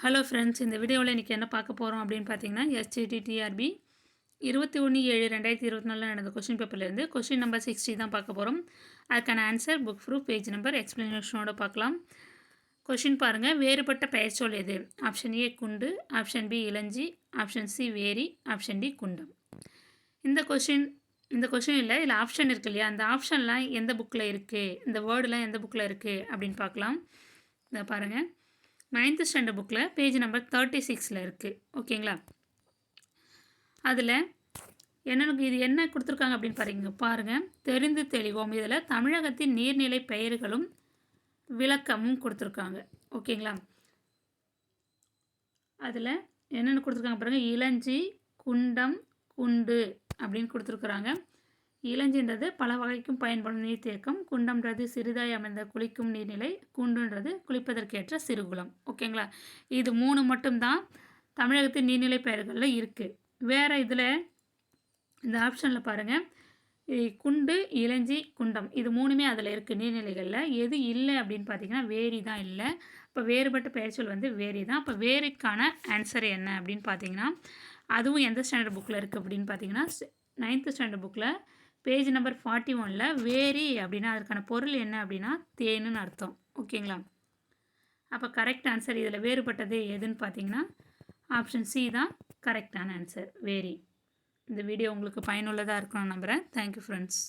Hello friends, இந்த வீடியோவில் இன்றைக்கி என்ன பார்க்க போகிறோம் அப்படின்னு பார்த்தீங்கன்னா, SGTTRB 21/7/2024 நடந்த கொஷின் பேப்பர்லேருந்து கொஷின் நம்பர் 60 தான் பார்க்க போகிறோம். அதுக்கான answer, book proof, page number, எக்ஸ்ப்ளனேஷனோட பார்க்கலாம். கொஷின் பாருங்கள். வேறுபட்ட பெயர்ச்சொல் எது? ஆப்ஷன் ஏ குண்டு, ஆப்ஷன் பி இளஞ்சி, ஆப்ஷன் சி வேரி, ஆப்ஷன் டி குண்டம். இந்த கொஷின் இல்லை, இதில் ஆப்ஷன் இருக்கு இல்லையா, அந்த ஆப்ஷன்லாம் எந்த புக்கில் இருக்குது, இந்த வேர்டெலாம் எந்த புக்கில் இருக்குது அப்படின்னு பார்க்கலாம். இதை பாருங்கள். 9th ஸ்டாண்டர்ட் புக்கில் பேஜ் நம்பர் 36 இருக்குது. ஓகேங்களா? அதில் இது என்ன கொடுத்துருக்காங்க அப்படின்னு பாருங்கள். தெரிந்து தெளிவோம். இதில் தமிழகத்தின் நீர்நிலை பெயர்களும் விளக்கமும் கொடுத்துருக்காங்க. ஓகேங்களா? அதில் என்னென்னு கொடுத்துருக்காங்க பாருங்கள். இளஞ்சி, குண்டம், குண்டு அப்படின்னு கொடுத்துருக்குறாங்க. இளஞ்சின்றது பல வகைக்கும் பயன்படும் நீர்த்தேக்கம், குண்டம்ன்றது சிறிதாய் அமைந்த குளிக்கும் நீர்நிலை, குண்டுன்றது குளிப்பதற்கேற்ற சிறுகுளம். ஓகேங்களா? இது 3 மட்டும்தான் தமிழகத்தின் நீர்நிலை பெயர்களில் இருக்குது. வேறு இதில் இந்த ஆப்ஷனில் பாருங்கள், குண்டு, இளஞ்சி, குண்டம் இது 3மே அதில் இருக்குது நீர்நிலைகளில். எது இல்லை அப்படின்னு பார்த்தீங்கன்னா வேரி தான் இல்லை. இப்போ வேறுபட்ட பெயர்ச்சொல் வேரி தான். இப்போ வேரிக்கான ஆன்சர் என்ன அப்படின்னு பார்த்தீங்கன்னா, அதுவும் எந்த ஸ்டாண்டர்ட் புக்கில் இருக்குது அப்படின்னு பார்த்தீங்கன்னா 9th ஸ்டாண்டர்ட் புக்கில் பேஜ் நம்பர் 41ல் வேரி அப்படின்னா அதற்கான பொருள் என்ன அப்படின்னா தேனுன்னு அர்த்தம். ஓகேங்களா? அப்போ கரெக்ட் ஆன்சர் இதில் வேறுபட்டது எதுன்னு பார்த்தீங்கன்னா ஆப்ஷன் சி தான் கரெக்டான ஆன்சர், வேரி. இந்த வீடியோ உங்களுக்கு பயனுள்ளதாக இருக்கும்னு நம்புகிறேன். Thank you friends.